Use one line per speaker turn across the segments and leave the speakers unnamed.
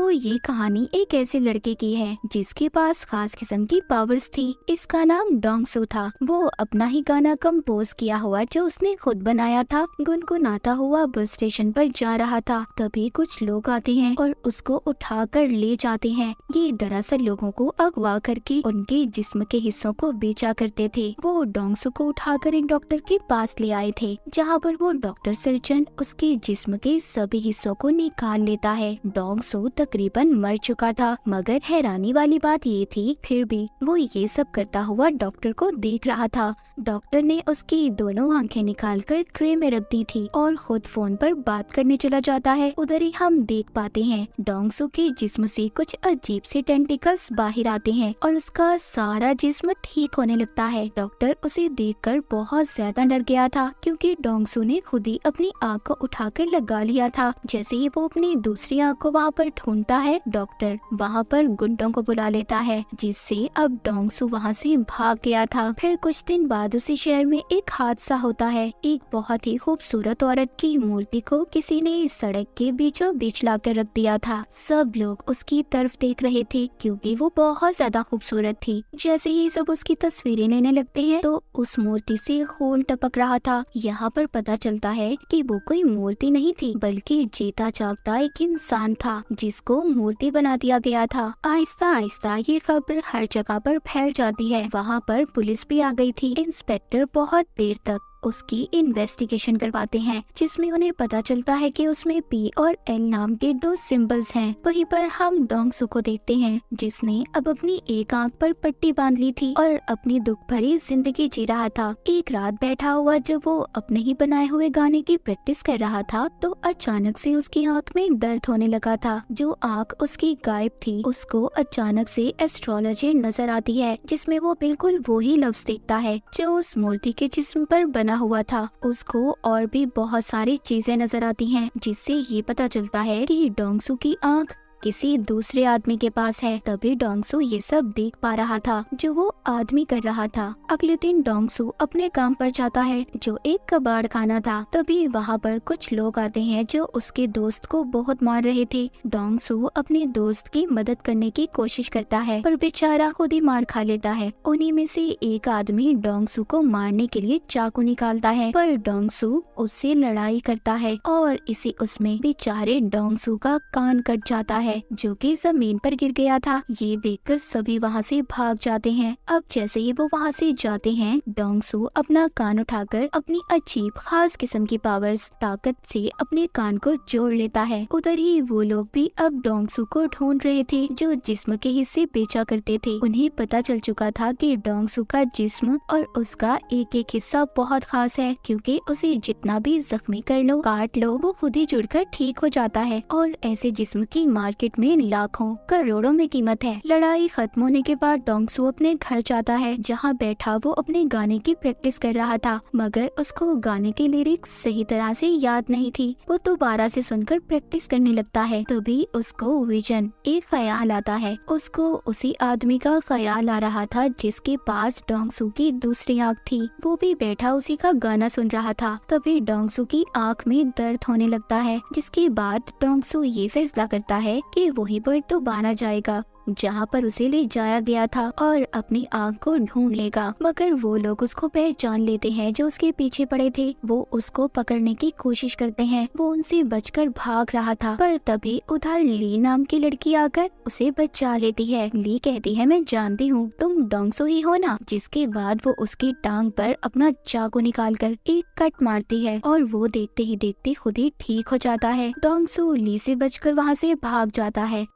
तो ये कहानी एक ऐसे लड़के की है जिसके पास खास किस्म की पावर्स थी। इसका नाम डोंगसू था। वो अपना ही गाना कंपोज किया हुआ जो उसने खुद बनाया था गुनगुनाता हुआ बस स्टेशन पर जा रहा था। तभी कुछ लोग आते हैं और उसको उठाकर ले जाते हैं। ये दरअसल लोगों को अगवा करके उनके जिस्म के हिस्सों को बेचा करते थे। वो डोंगसू को उठाकर एक डॉक्टर के पास ले आए थे, जहाँ पर वो डॉक्टर सर्जन उसके जिस्म के सभी हिस्सों को निकाल लेता है। डोंगसू तकरीबन मर चुका था, मगर हैरानी वाली बात ये थी फिर भी वो ये सब करता हुआ डॉक्टर को देख रहा था। डॉक्टर ने उसकी दोनों आंखें निकालकर ट्रे में रख दी थी और खुद फोन पर बात करने चला जाता है। उधर ही हम देख पाते हैं डोंगसू के जिस्म से कुछ अजीब से टेंटिकल्स बाहर आते हैं और उसका सारा जिस्म ठीक होने लगता है। डॉक्टर उसे देखकर बहुत ज्यादा डर गया था, क्योंकि डोंगसू ने खुद ही अपनी आँख को उठाकर लगा लिया था। जैसे ही वो अपनी दूसरी आँख को वहाँ पर ढूंढता है, डॉक्टर वहाँ पर गुंडों को बुला लेता है, जिससे अब डोंगसू वहाँ से भाग गया था। फिर कुछ दिन बाद उसी शहर में एक हादसा होता है। एक बहुत ही खूबसूरत औरत की मूर्ति को किसी ने सड़क के बीचों बीच लाकर रख दिया था। सब लोग उसकी तरफ देख रहे थे क्योंकि वो बहुत ज्यादा खूबसूरत थी। जैसे ही सब उसकी तस्वीरें लेने लगते हैं तो उस मूर्ति से खून टपक रहा था। यहाँ पर पता चलता है कि वो कोई मूर्ति नहीं थी, बल्कि जीता जागता एक इंसान था जिसको मूर्ति बना दिया गया था। आहिस्ता आहिस्ता ये खबर हर जगह पर फैल जाती है। वहाँ पर पुलिस भी आ गई थी। इंस्पेक्टर बहुत देर तक उसकी इन्वेस्टिगेशन करवाते हैं, जिसमें उन्हें पता चलता है कि उसमें पी और एल नाम के दो सिंबल्स हैं। वहीं पर हम डोंगसू को देखते हैं, जिसने अब अपनी एक आंख पर पट्टी बांध ली थी और अपनी दुख भरी जिंदगी जी रहा था। एक रात बैठा हुआ जब वो अपने ही बनाए हुए गाने की प्रैक्टिस कर रहा था, तो अचानक से उसकी आंख में दर्द होने लगा था। जो आंख उसकी गायब थी, उसको अचानक से एस्ट्रोलॉजी नजर आती है, जिसमें वो बिल्कुल वही लफ्ज देखता है जो उस मूर्ति के जिस्म पर बना हुआ था। उसको और भी बहुत सारी चीजें नजर आती हैं, जिससे ये पता चलता है कि डोंगसू की आंख किसी दूसरे आदमी के पास है। तभी डोंगसू ये सब देख पा रहा था जो वो आदमी कर रहा था। अगले दिन डोंगसू अपने काम पर जाता है, जो एक कबाड़ खाना था। तभी वहाँ पर कुछ लोग आते हैं जो उसके दोस्त को बहुत मार रहे थे। डोंगसू अपने दोस्त की मदद करने की कोशिश करता है, पर बेचारा खुद ही मार खा लेता है। उन्हीं में से एक आदमी डोंगसू को मारने के लिए चाकू निकालता है, पर डोंगसू उससे लड़ाई करता है और इसी उसमें बेचारे डोंगसू का कान कट जाता है, जो कि जमीन पर गिर गया था। ये देखकर सभी वहाँ से भाग जाते हैं। अब जैसे ही वो वहाँ से जाते हैं, डोंगसू अपना कान उठाकर अपनी अजीब खास किस्म की पावर्स ताकत से अपने कान को जोड़ लेता है। उधर ही वो लोग भी अब डोंगसू को ढूंढ रहे थे जो जिस्म के हिस्से बेचा करते थे। उन्हें पता चल चुका था कि डोंगसू का जिस्म और उसका एक एक हिस्सा बहुत खास है, क्योंकि उसे जितना भी जख्मी कर लो, काट लो, वो खुद ही जुड़कर ठीक हो जाता है। और ऐसे जिस्म की मार्केट में लाखों करोड़ों में कीमत है। लड़ाई खत्म होने के बाद डोंगसू अपने घर जाता है, जहाँ बैठा वो अपने गाने की प्रैक्टिस कर रहा था, मगर उसको गाने की लिरिक्स सही तरह से याद नहीं थी। वो दोबारा से सुनकर प्रैक्टिस करने लगता है। तभी उसको विजन, एक ख्याल आता है। उसको उसी आदमी का ख्याल आ रहा था जिसके पास डोंगसू की दूसरी आँख थी। वो भी बैठा उसी का गाना सुन रहा था। तभी डोंगसू की आँख में दर्द होने लगता है, जिसके बाद डोंगसू ये फैसला करता है कि वहीं पर दोबारा जाएगा जहाँ पर उसे ले जाया गया था और अपनी आँख को ढूंढ लेगा। मगर वो लोग उसको पहचान लेते हैं जो उसके पीछे पड़े थे। वो उसको पकड़ने की कोशिश करते हैं। वो उनसे बचकर भाग रहा था, पर तभी उधर ली नाम की लड़की आकर उसे बचा लेती है। ली कहती है, मैं जानती हूँ तुम डोंगसू ही हो ना। जिसके बाद वो उसकी टांग पर अपना चाकू निकालकर एक कट मारती है और वो देखते ही देखते खुद ही ठीक हो जाता है। डोंगसू ली से बचकर वहाँ से भाग जाता है।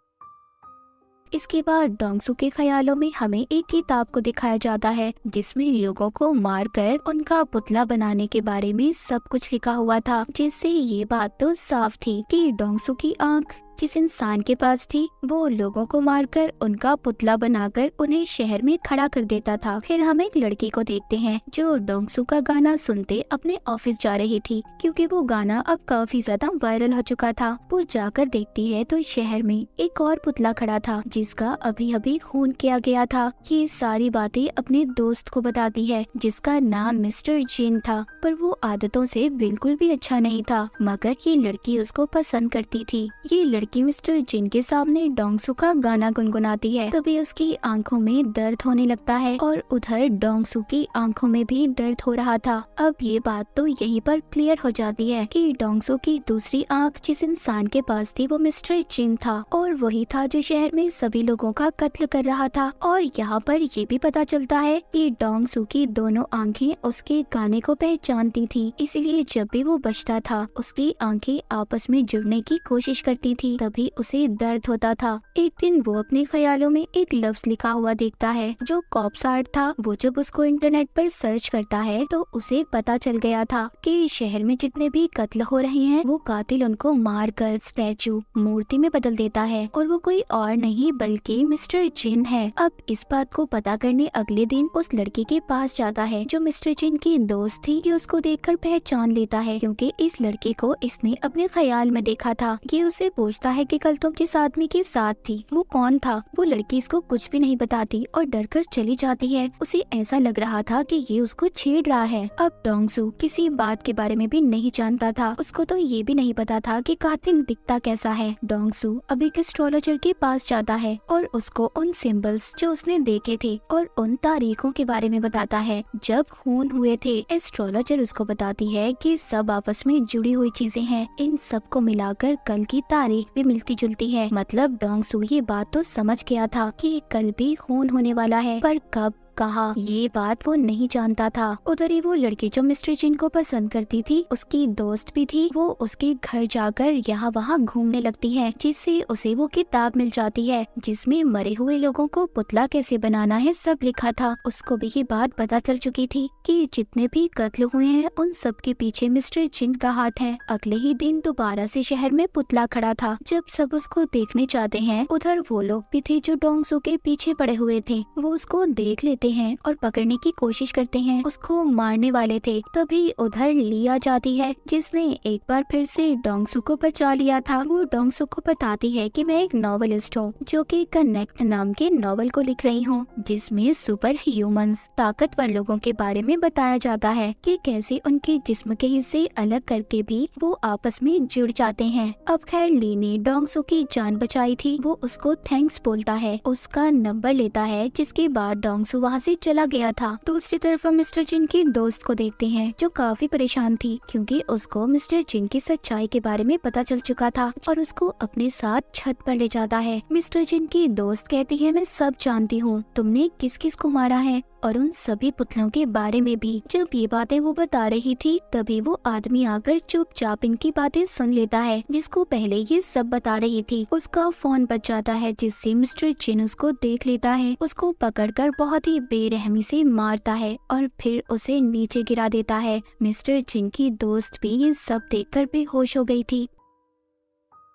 इसके बाद डोंगसू के ख्यालों में हमें एक किताब को दिखाया जाता है, जिसमें लोगों को मारकर उनका पुतला बनाने के बारे में सब कुछ लिखा हुआ था, जिससे ये बात तो साफ थी कि डोंगसू की आंख जिस इंसान के पास थी, वो लोगों को मारकर उनका पुतला बनाकर उन्हें शहर में खड़ा कर देता था। फिर हम एक लड़की को देखते हैं जो डोंगसू का गाना सुनते अपने ऑफिस जा रही थी, क्योंकि वो गाना अब काफी ज्यादा वायरल हो चुका था। वो जाकर देखती है तो शहर में एक और पुतला खड़ा था जिसका अभी अभी खून किया गया था। ये सारी बातें अपने दोस्त को बताती है, जिसका नाम मिस्टर जिन था, पर वो आदतों से बिल्कुल भी अच्छा नहीं था, मगर ये लड़की उसको पसंद करती थी। ये लड़की लड़की मिस्टर जिन के सामने डोंगसू का गाना गुनगुनाती है। तभी उसकी आंखों में दर्द होने लगता है और उधर डोंगसू की आंखों में भी दर्द हो रहा था। अब ये बात तो यहीं पर क्लियर हो जाती है कि डोंगसू की दूसरी आंख जिस इंसान के पास थी वो मिस्टर जिन था और वही था जो शहर में सभी लोगों का कत्ल कर रहा था। और यहाँ पर ये भी पता चलता है कि डोंगसू की दोनों आंखें उसके गाने को पहचानती थी, इसलिए जब भी वो बजता था उसकी आंखें आपस में जुड़ने की कोशिश करती थी, तभी उसे दर्द होता था। एक दिन वो अपने ख्यालों में एक लफ्ज लिखा हुआ देखता है जो कॉप्स आर्ट था। वो जब उसको इंटरनेट पर सर्च करता है तो उसे पता चल गया था कि शहर में जितने भी कत्ल हो रहे हैं वो कातिल उनको मारकर स्टैचू मूर्ति में बदल देता है और वो कोई और नहीं बल्कि मिस्टर जिन है। अब इस बात को पता करने अगले दिन उस लड़की के पास जाता है जो मिस्टर जिन की दोस्त थी। ये उसको देखकर पहचान लेता है क्योंकि इस लड़के को इसने अपने ख्याल में देखा था। ये उसे पूछता है कि कल तुम जिस आदमी के साथ थी वो कौन था। वो लड़की इसको कुछ भी नहीं बताती और डर कर चली जाती है। उसे ऐसा लग रहा था कि ये उसको छेड़ रहा है। अब डोंगसू किसी बात के बारे में भी नहीं जानता था। उसको तो ये भी नहीं पता था कि कातिल दिखता कैसा है। डोंगसू अब एक एस्ट्रोलॉजर के पास जाता है और उसको उन सिंबल्स जो उसने देखे थे और उन तारीखों के बारे में बताता है जब खून हुए थे। एस्ट्रोलॉजर उसको बताती है कि सब आपस में जुड़ी हुई चीजें हैं, इन सब को मिलाकर कल की तारीख भी मिलती जुलती है। मतलब डोंगसू ये बात तो समझ गया था कि कल भी खून होने वाला है, पर कब कहा ये बात वो नहीं जानता था। उधर ही वो लड़की जो मिस्टर जिन को पसंद करती थी उसकी दोस्त भी थी। वो उसके घर जाकर यहाँ वहाँ घूमने लगती है जिससे उसे वो किताब मिल जाती है जिसमें मरे हुए लोगों को पुतला कैसे बनाना है सब लिखा था। उसको भी ये बात पता चल चुकी थी कि जितने भी कत्ल हुए हैं उन सब के पीछे मिस्टर जिन का हाथ है। अगले ही दिन दोबारा से शहर में पुतला खड़ा था। जब सब उसको देखने चाहते हैं उधर वो लोग भी थे जो डोंगसू के पीछे पड़े हुए थे। वो उसको देख लेते हैं और पकड़ने की कोशिश करते हैं, उसको मारने वाले थे। तभी उधर ली आ जाती है जिसने एक बार फिर से डोंगसू को बचा लिया था। वो डोंगसू को बताती है कि मैं एक नॉवेलिस्ट हूँ जो कि कनेक्ट नाम के नॉवल को लिख रही हूँ जिसमें सुपर ह्यूमंस ताकतवर लोगों के बारे में बताया जाता है कि कैसे उनके जिस्म के हिस्से अलग करके भी वो आपस में जुड़ जाते हैं। अब खैर ली ने डोंगसू की जान बचाई थी। वो उसको थैंक्स बोलता है, उसका नंबर लेता है जिसके बाद डोंगसू वहाँ से चला गया था। दूसरी तरफ हम मिस्टर जिन की दोस्त को देखते हैं जो काफी परेशान थी क्योंकि उसको मिस्टर जिन की सच्चाई के बारे में पता चल चुका था और उसको अपने साथ छत पर ले जाता है। मिस्टर जिन की दोस्त कहती है मैं सब जानती हूँ, तुमने किस किस को मारा है और उन सभी पुतलों के बारे में भी। जब ये बातें वो बता रही थी तभी वो आदमी आकर चुपचाप इनकी बातें सुन लेता है जिसको पहले ये सब बता रही थी। उसका फोन बज जाता है जिससे मिस्टर जिन उसको देख लेता है, उसको पकड़कर बहुत ही बेरहमी से मारता है और फिर उसे नीचे गिरा देता है। मिस्टर जिन की दोस्त भी ये सब देखकर बेहोश हो गई थी।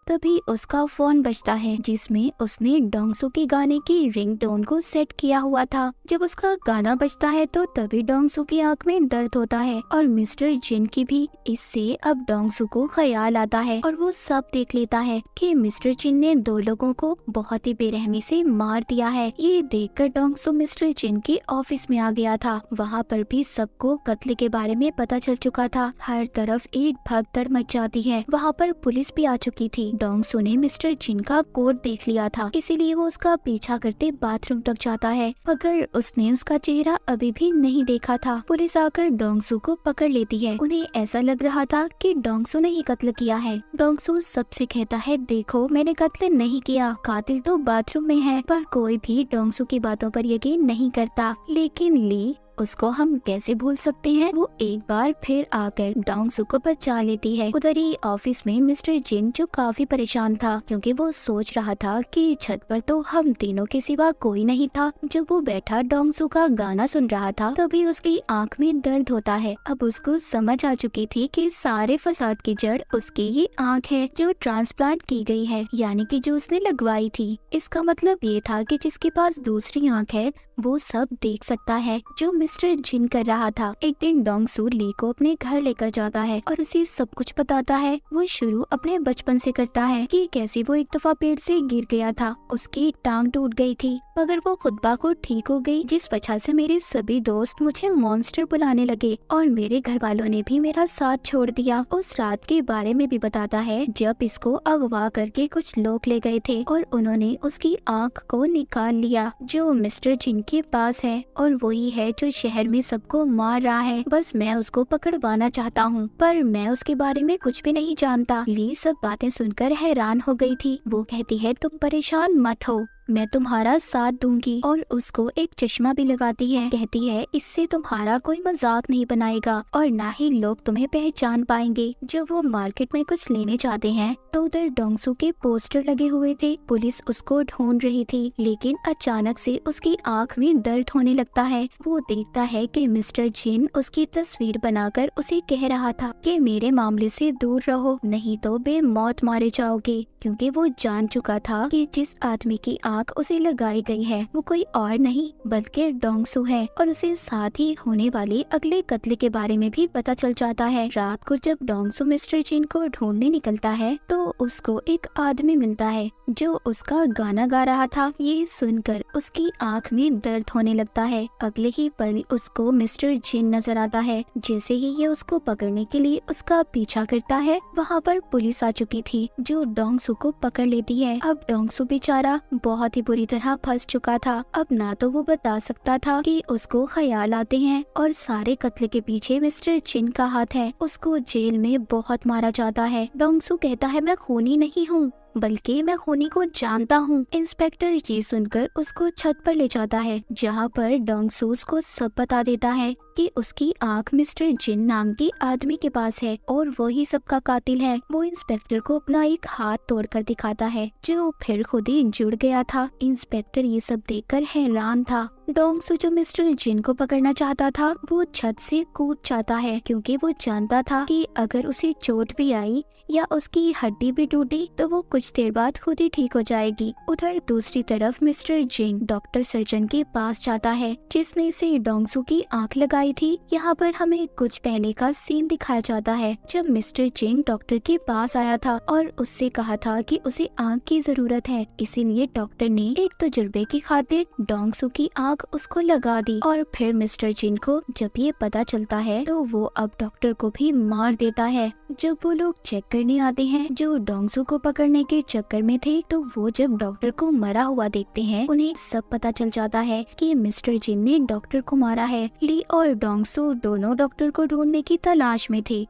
तभी उसका फोन बजता है जिसमें उसने डोंगसू के गाने की रिंगटोन को सेट किया हुआ था। जब उसका गाना बजता है तो तभी डोंगसू की आंख में दर्द होता है और मिस्टर जिन की भी। इससे अब डोंगसू को ख्याल आता है और वो सब देख लेता है कि मिस्टर जिन ने दो लोगों को बहुत ही बेरहमी से मार दिया है। ये देखकर डोंगसू मिस्टर जिन के ऑफिस में आ गया था। वहाँ पर भी सबको कत्ल के बारे में पता चल चुका था। हर तरफ एक भगदड़ मच जाती है। वहाँ पर पुलिस भी आ चुकी थी। डोंगसू ने मिस्टर जिन का कोट देख लिया था, इसीलिए वो उसका पीछा करते बाथरूम तक जाता है, मगर उसने उसका चेहरा अभी भी नहीं देखा था। पुलिस आकर डोंगसू को पकड़ लेती है। उन्हें ऐसा लग रहा था कि डोंगसू ने ही कत्ल किया है। डोंगसू सबसे कहता है देखो मैंने कत्ल नहीं किया, कातिल तो बाथरूम में है। पर कोई भी डोंगसू की बातों पर यकीन नहीं करता। लेकिन ली उसको हम कैसे भूल सकते हैं। वो एक बार फिर आकर डोंगसू को बचा लेती है। उधर ही ऑफिस में मिस्टर जिन जो काफी परेशान था क्योंकि वो सोच रहा था कि छत पर तो हम तीनों के सिवा कोई नहीं था। जब वो बैठा डोंगसू का गाना सुन रहा था तभी उसकी आंख में दर्द होता है। अब उसको समझ आ चुकी थी कि सारे फसाद की जड़ उसकी ही आंख है जो ट्रांसप्लांट की गई है, यानी कि जो उसने लगवाई थी। इसका मतलब ये था कि जिसके पास दूसरी आंख है वो सब देख सकता है जो मिस्टर जिन कर रहा था। एक दिन डोंगसू ली को अपने घर लेकर जाता है और उसे सब कुछ बताता है। वो शुरू अपने बचपन से करता है कि कैसे वो एक दफा पेड़ से गिर गया था, उसकी टांग टूट गई थी मगर वो खुद ब खुद ठीक हो गई, जिस वजह से मेरे सभी दोस्त मुझे मॉन्स्टर बुलाने लगे और मेरे घर वालों ने भी मेरा साथ छोड़ दिया। उस रात के बारे में भी बताता है जब इसको अगवा करके कुछ लोग ले गए थे और उन्होंने उसकी आँख को निकाल लिया जो मिस्टर जिन के पास है, और वही है जो शहर में सबको मार रहा है। बस मैं उसको पकड़वाना चाहता हूँ पर मैं उसके बारे में कुछ भी नहीं जानता। ली सब बातें सुनकर हैरान हो गई थी। वो कहती है तुम परेशान मत हो, मैं तुम्हारा साथ दूंगी, और उसको एक चश्मा भी लगाती है। कहती है इससे तुम्हारा कोई मजाक नहीं बनाएगा और ना ही लोग तुम्हें पहचान पाएंगे। जब वो मार्केट में कुछ लेने जाते हैं तो उधर डोंगसू के पोस्टर लगे हुए थे। पुलिस उसको ढूंढ रही थी लेकिन अचानक से उसकी आंख में दर्द होने लगता है। वो देखता है कि मिस्टर जिन उसकी तस्वीर बनाकर उसे कह रहा था कि मेरे मामले से दूर रहो नहीं तो बेमौत मारे जाओगे, क्योंकि वो जान चुका था कि जिस आदमी की आंख उसे लगाई गई है वो कोई और नहीं बल्कि डोंगसू है, और उसे साथ ही होने वाले अगले कत्ल के बारे में भी पता चल जाता है। रात को जब डोंगसू मिस्टर जिन को ढूंढने निकलता है तो उसको एक आदमी मिलता है जो उसका गाना गा रहा था। ये सुनकर उसकी आंख में दर्द होने लगता है। अगले ही पल उसको मिस्टर जिन नजर आता है। जैसे ही ये उसको पकड़ने के लिए उसका पीछा करता है वहाँ पर पुलिस आ चुकी थी जो डोंगसू को पकड़ लेती है। अब डोंगसू बेचारा बहुत ही बुरी तरह फंस चुका था। अब ना तो वो बता सकता था कि उसको ख्याल आते हैं और सारे कत्ल के पीछे मिस्टर जिन का हाथ है। उसको जेल में बहुत मारा जाता है। डोंगसू कहता है मैं खूनी नहीं हूँ बल्कि मैं खूनी को जानता हूँ। इंस्पेक्टर ये सुनकर उसको छत पर ले जाता है जहाँ पर डोंगसू को सब बता देता है कि उसकी आंख मिस्टर जिन नाम के आदमी के पास है और वही सबका कातिल है। वो इंस्पेक्टर को अपना एक हाथ तोड़कर दिखाता है जो फिर खुद ही जुड़ गया था। इंस्पेक्टर ये सब देखकर हैरान था। डोंगसू जो मिस्टर जिन को पकड़ना चाहता था वो छत से कूद जाता है क्योंकि वो जानता था कि अगर उसे चोट भी आई या उसकी हड्डी भी टूटी तो वो कुछ देर बाद खुद ही ठीक हो जाएगी। उधर दूसरी तरफ मिस्टर जिन डॉक्टर सर्जन के पास जाता है जिसने इसे डोंगसू की आंख लगाई थी। यहाँ पर हमें कुछ पहले का सीन दिखाया जाता है जब मिस्टर जिन डॉक्टर के पास आया था और उससे कहा था कि उसे आंख की जरूरत है, इसीलिए डॉक्टर ने एक तजुर्बे की खातिर डोंगसू की आंख उसको लगा दी। और फिर मिस्टर जिन को जब ये पता चलता है तो वो अब डॉक्टर को भी मार देता है। जब वो लोग चेक करने आते हैं जो डोंगसू को पकड़ने के चक्कर में थे तो वो जब डॉक्टर को मरा हुआ देखते हैं उन्हें सब पता चल जाता है कि मिस्टर जिन ने डॉक्टर को मारा है। ली और डोंगसू दोनों डॉक्टर को ढूंढने की तलाश में थे।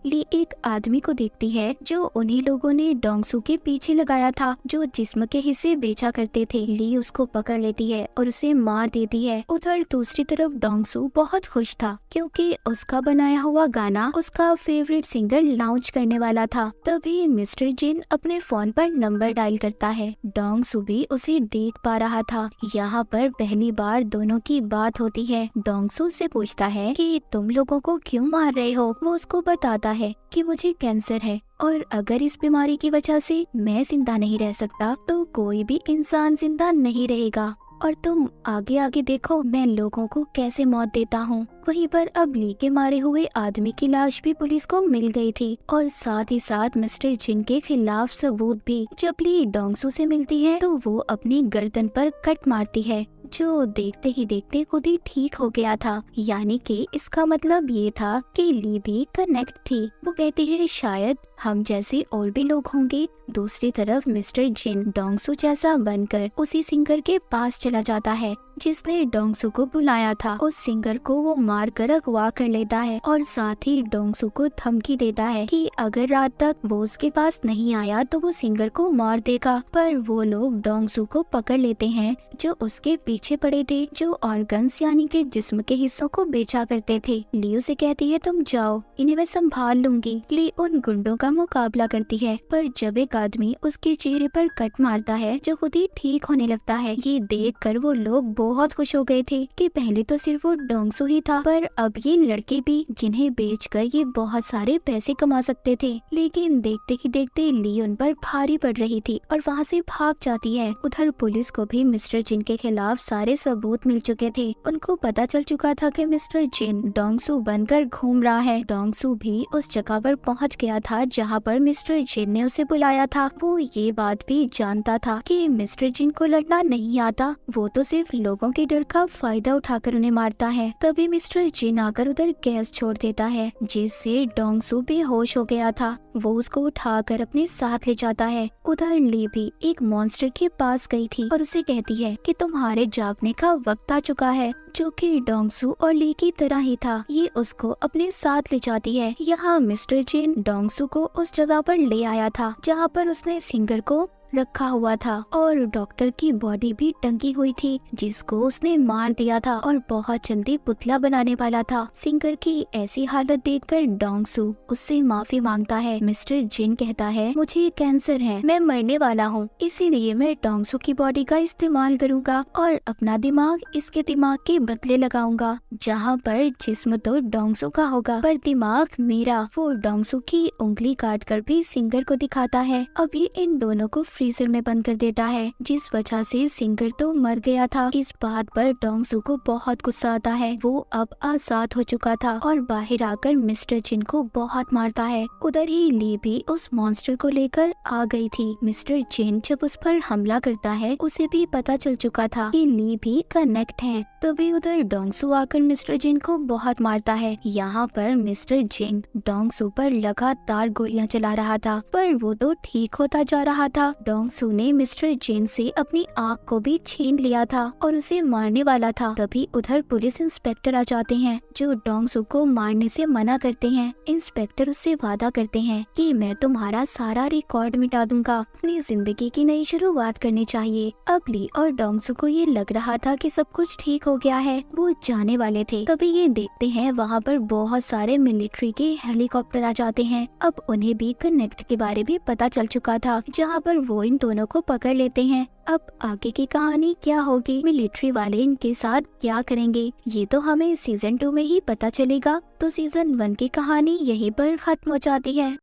ली एक आदमी को देखती है जो उन्हीं लोगों ने डोंगसू के पीछे लगाया था जो जिस्म के हिस्से बेचा करते थे। ली उसको पकड़ लेती है और उसे मार देती है। उधर दूसरी तरफ डोंगसू बहुत खुश था क्योंकि उसका बनाया हुआ गाना उसका फेवरेट सिंगर लॉन्च करने वाला था। तभी मिस्टर जिन अपने फोन पर नंबर डायल करता है। डोंगसू भी उसे देख पा रहा था। यहाँ पर पहली बार दोनों की बात होती है। डोंगसू से पूछता है कि तुम लोगों को क्यों मार रहे हो। वो उसको बताता है कि मुझे कैंसर है और अगर इस बीमारी की वजह से मैं जिंदा नहीं रह सकता तो कोई भी इंसान जिंदा नहीं रहेगा, और तुम आगे आगे देखो मैं लोगों को कैसे मौत देता हूँ। वहीं पर अब ली के मारे हुए आदमी की लाश भी पुलिस को मिल गई थी और साथ ही साथ मिस्टर जिन के खिलाफ सबूत भी। जब ली डोंगसू से मिलती है तो वो अपनी गर्दन पर कट मारती है जो देखते ही देखते खुद ही ठीक हो गया था। यानी कि इसका मतलब ये था कि ली भी कनेक्ट थी। वो कहती है शायद हम जैसे और भी लोग होंगे। दूसरी तरफ मिस्टर जिन डोंगसू जैसा बनकर उसी सिंगर के पास चला जाता है जिसने डोंगसू को बुलाया था। उस सिंगर को वो मार कर अगवा कर लेता है और साथ ही डोंगसू को धमकी देता है कि अगर रात तक वो उसके पास नहीं आया तो वो सिंगर को मार देगा। पर वो लोग डोंगसू को पकड़ लेते हैं जो उसके पीछे पड़े थे, जो ऑर्गन्स यानी कि जिस्म के हिस्सों को बेचा करते थे। ली उसे कहती है तुम जाओ, इन्हें मैं संभाल लूंगी। ली उन गुंडों का का मुकाबला करती है, पर जब एक आदमी उसके चेहरे पर कट मारता है जो खुद ही ठीक होने लगता है। ये देखकर वो लोग बहुत खुश हो गए थे कि पहले तो सिर्फ वो डोंगसू ही था, पर अब ये लड़के भी जिन्हें बेचकर ये बहुत सारे पैसे कमा सकते थे। लेकिन देखते ही देखते ली उन पर भारी पड़ रही थी और वहाँ से भाग जाती है। उधर पुलिस को भी मिस्टर जिन के खिलाफ सारे सबूत मिल चुके थे। उनको पता चल चुका था कि मिस्टर जिन डोंगसू बनकर घूम रहा है। डोंगसू भी उस जगह पर पहुंच गया था जहां पर मिस्टर जिन ने उसे बुलाया था। वो ये बात भी जानता था कि मिस्टर जिन को लड़ना नहीं आता, वो तो सिर्फ लोगों के डर का फायदा उठाकर उन्हें मारता है। तभी मिस्टर जिन आकर उधर गैस छोड़ देता है, जिससे डोंगसू बेहोश हो गया था। वो उसको उठाकर अपने साथ ले जाता है। उधर ली भी एक मॉन्स्टर के पास गई थी और उसे कहती है कि तुम्हारे जागने का वक्त आ चुका है, जो कि डोंगसू और ली की तरह ही था। ये उसको अपने साथ ले जाती है। यहाँ मिस्टर जिन डोंगसू को उस जगह पर ले आया था जहाँ पर उसने सिंगर को रखा हुआ था और डॉक्टर की बॉडी भी टंगी हुई थी, जिसको उसने मार दिया था और बहुत जल्दी पुतला बनाने वाला था। सिंगर की ऐसी हालत देखकर डोंगसू उससे माफी मांगता है। मिस्टर जिन कहता है, मुझे कैंसर है, मैं मरने वाला हूँ, इसीलिए मैं डोंगसू की बॉडी का इस्तेमाल करूँगा और अपना दिमाग इसके दिमाग के बदले लगाऊंगा। जहाँ पर जिस्म तो डोंगसू का होगा पर दिमाग मेरा। वो डोंगसू की उंगली काट कर भी सिंगर को दिखाता है। अभी इन दोनों को फ्रीजर में बंद कर देता है, जिस वजह से सिंगर तो मर गया था। इस बात पर डोंगसू को बहुत गुस्सा आता है। वो अब आजाद हो चुका था और बाहर आकर मिस्टर जिन को बहुत मारता है। उधर ही ली भी उस मॉन्स्टर को लेकर आ गई थी। मिस्टर जिन जब उस पर हमला करता है, उसे भी पता चल चुका था कि ली भी कनेक्ट है। तभी उधर डोंगसू आकर मिस्टर जिन को बहुत मारता है। यहाँ पर मिस्टर जिन डोंगसू पर लगातार गोलियां चला रहा था, पर वो तो ठीक होता जा रहा था। डोंगसू ने मिस्टर जिन से अपनी आँख को भी छीन लिया था और उसे मारने वाला था। तभी उधर पुलिस इंस्पेक्टर आ जाते हैं, जो डोंगसू को मारने से मना करते हैं। इंस्पेक्टर उससे वादा करते हैं कि मैं तुम्हारा सारा रिकॉर्ड मिटा दूंगा, अपनी जिंदगी की नई शुरुआत करनी चाहिए। अब ली और डोंगसू को ये लग रहा था कि सब कुछ ठीक हो गया है, वो जाने वाले थे। तभी ये देखते हैं वहाँ पर बहुत सारे मिलिट्री के हेलीकॉप्टर आ जाते हैं। अब उन्हें भी कनेक्ट के बारे में पता चल चुका था, जहाँ पर वो इन दोनों को पकड़ लेते हैं। अब आगे की कहानी क्या होगी, मिलिट्री वाले इनके साथ क्या करेंगे, ये तो हमें सीजन 2 में ही पता चलेगा। तो सीजन 1 की कहानी यहीं पर खत्म हो जाती है।